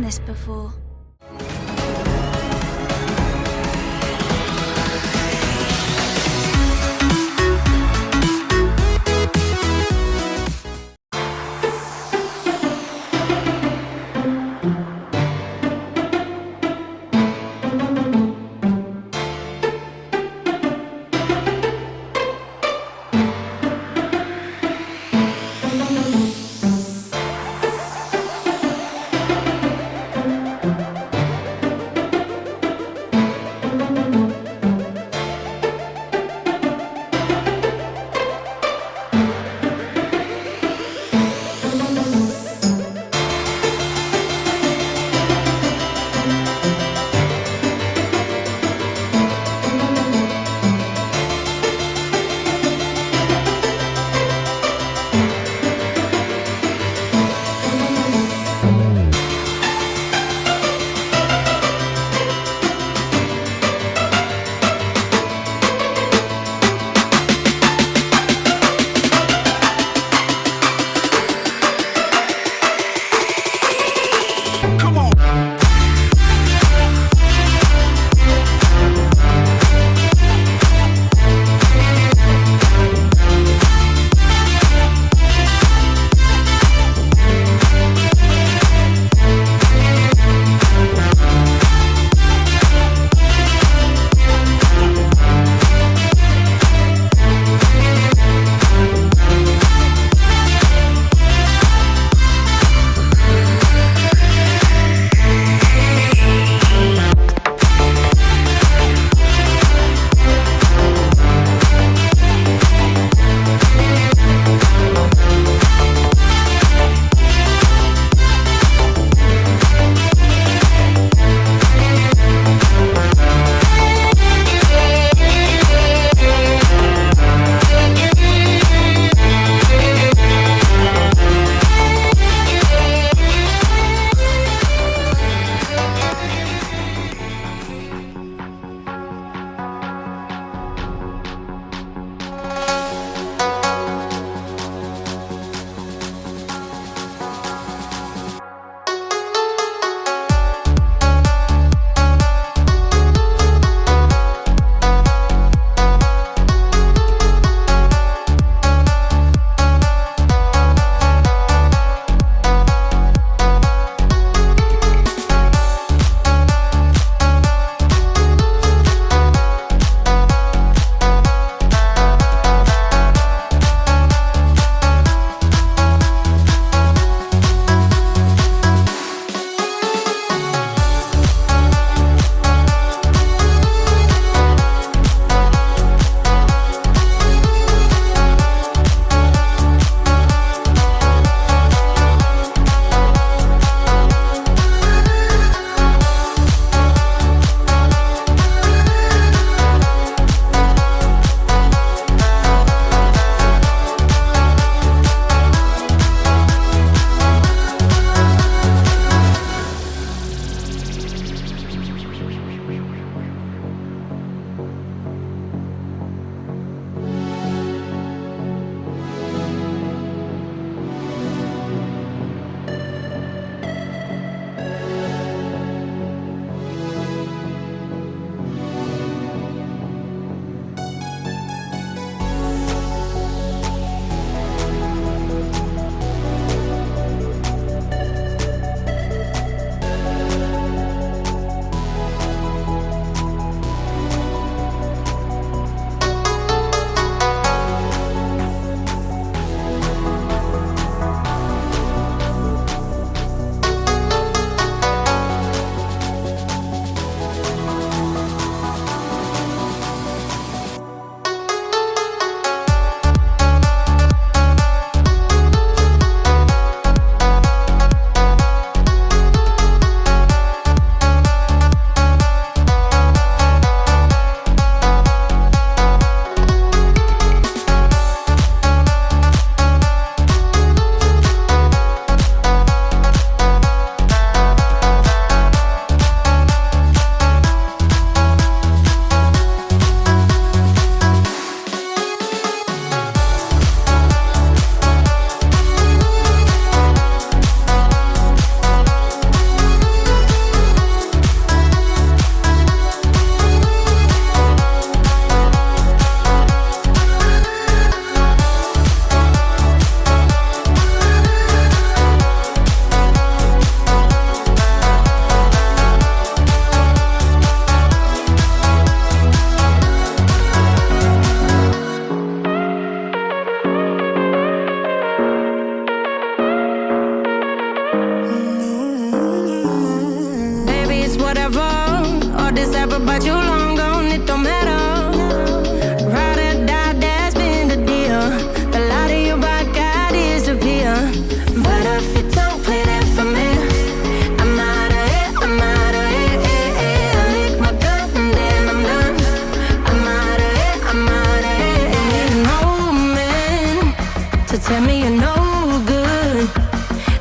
this before.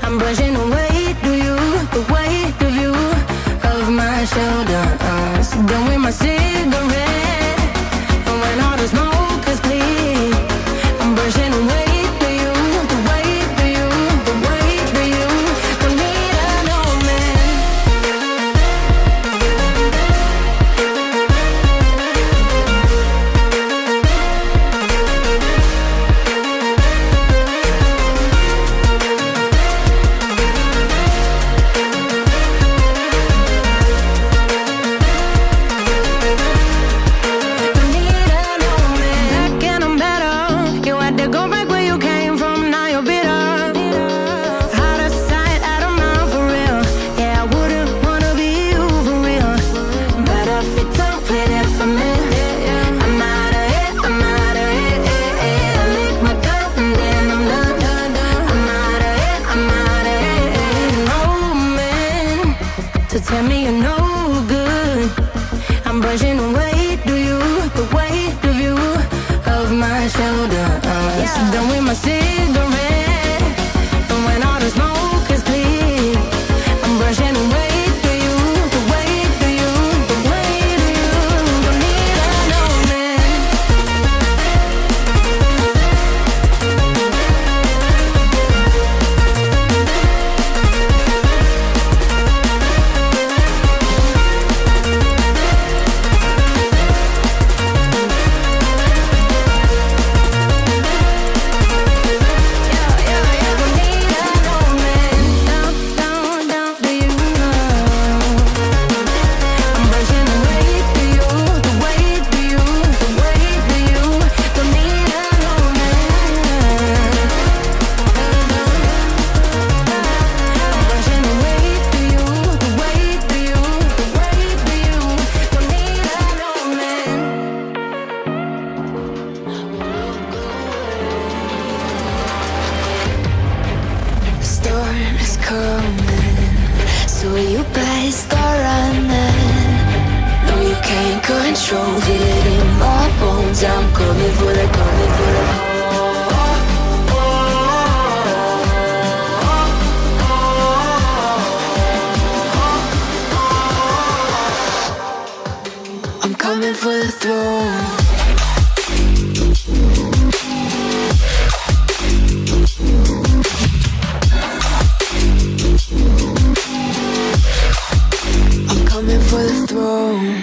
I'm brushing away, do you, the weight of you, of my shoulders. Done with my cigarette, and when all the smoke is clear, I'm brushing away, do you, the weight of you, the weight of you. Don't need an old man. Tell me you're no good. I'm brushing away, do you, the weight of you, of my shoulders. Done with my cigarette, and when all the smoke is clear, I'm brushing away, do you, the weight of you, the weight of you. Don't need an old man. Control, feel it in my bones. I'm coming for the, coming for the. I'm coming for the throne. I'm coming for the throne.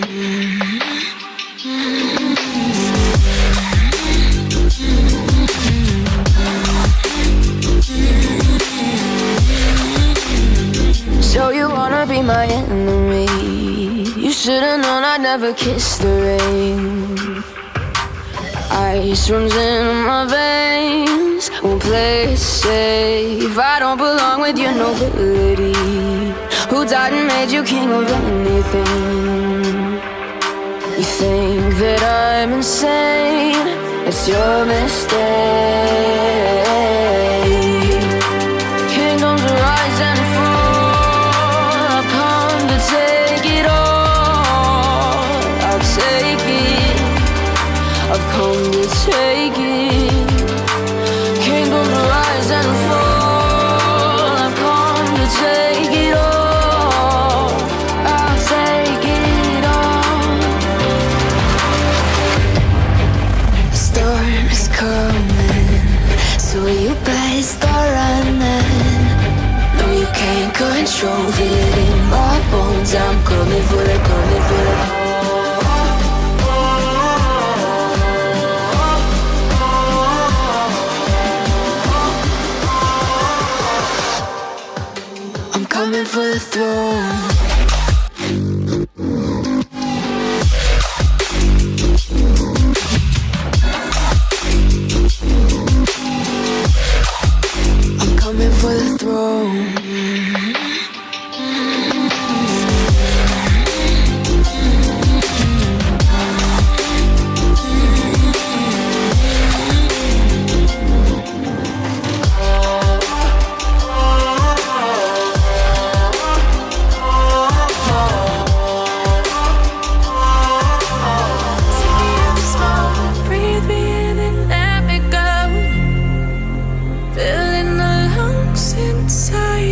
So you wanna be my enemy? You should've known I'd never kiss the rain. Ice runs in my veins, won't play it safe. I don't belong with your nobility. Who died and made you king of anything? You think that I'm insane? It's your mistake. Kingdoms rise and fall. I've come to take it all. I'll take it. I've come to take it. Kingdoms rise and fall. I've come to take it all. I'll take it all. The storm is coming, so you better start running. No, you can't control, feel it in my bones. I'm coming for the, coming for the. I'm coming for the throne. I'm coming for the throne. Inside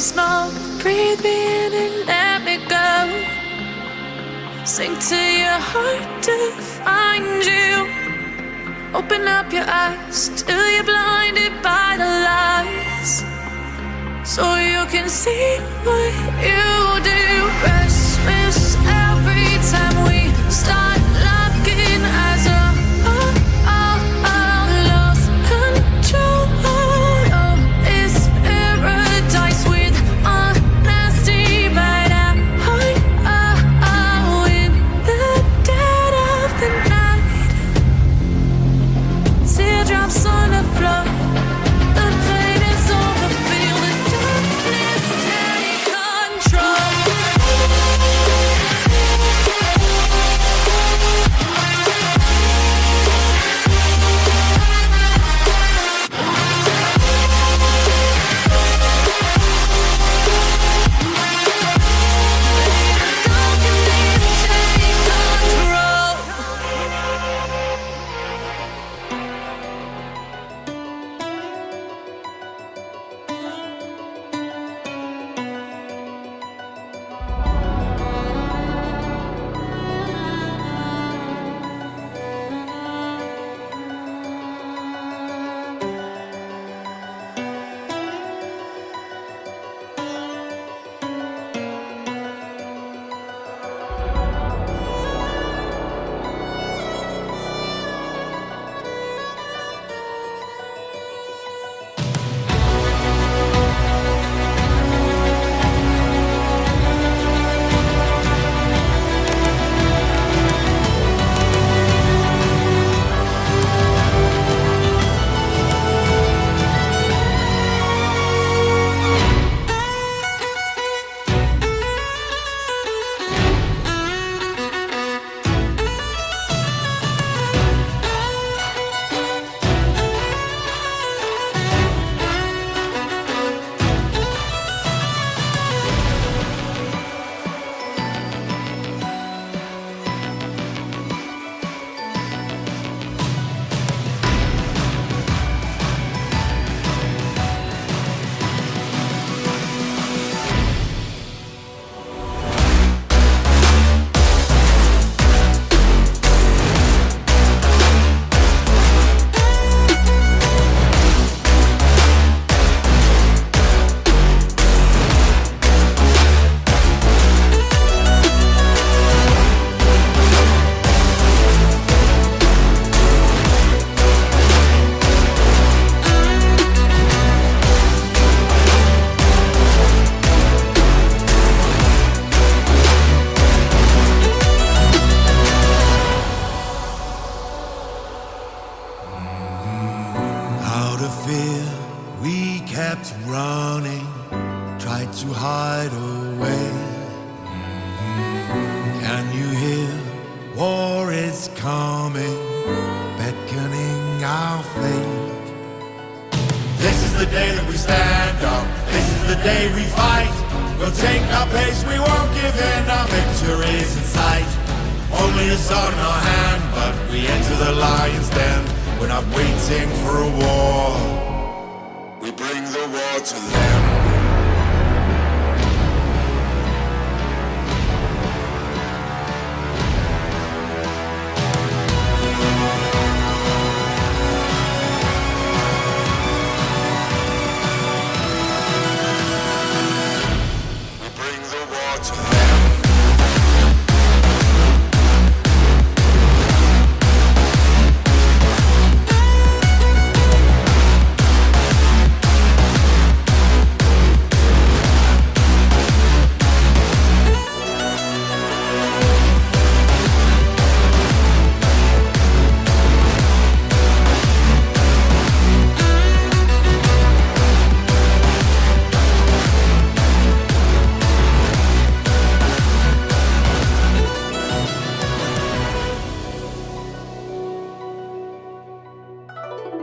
smoke. Breathe me in and let me go. Sink to your heart to find you. Open up your eyes till you're blinded by the lies, so you can see what you do. Restless every time we start locking as a lost control. Oh, it's paradise with honesty, but in the dead of the night, teardrops on the floor. The pain is over, feel the darkness take control.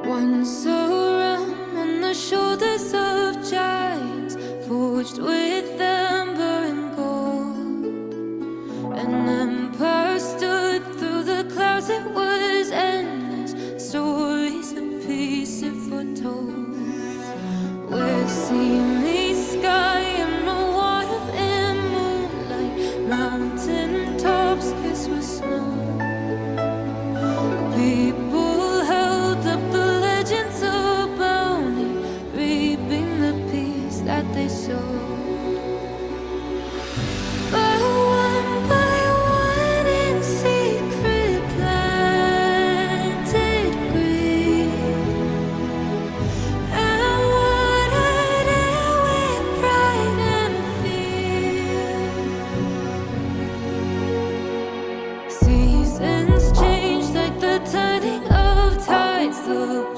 Once around on the shoulders of giants, forged with amber and gold. An empire stood through the clouds, it was endless, stories of peace it foretold. Where sea meets sky soup.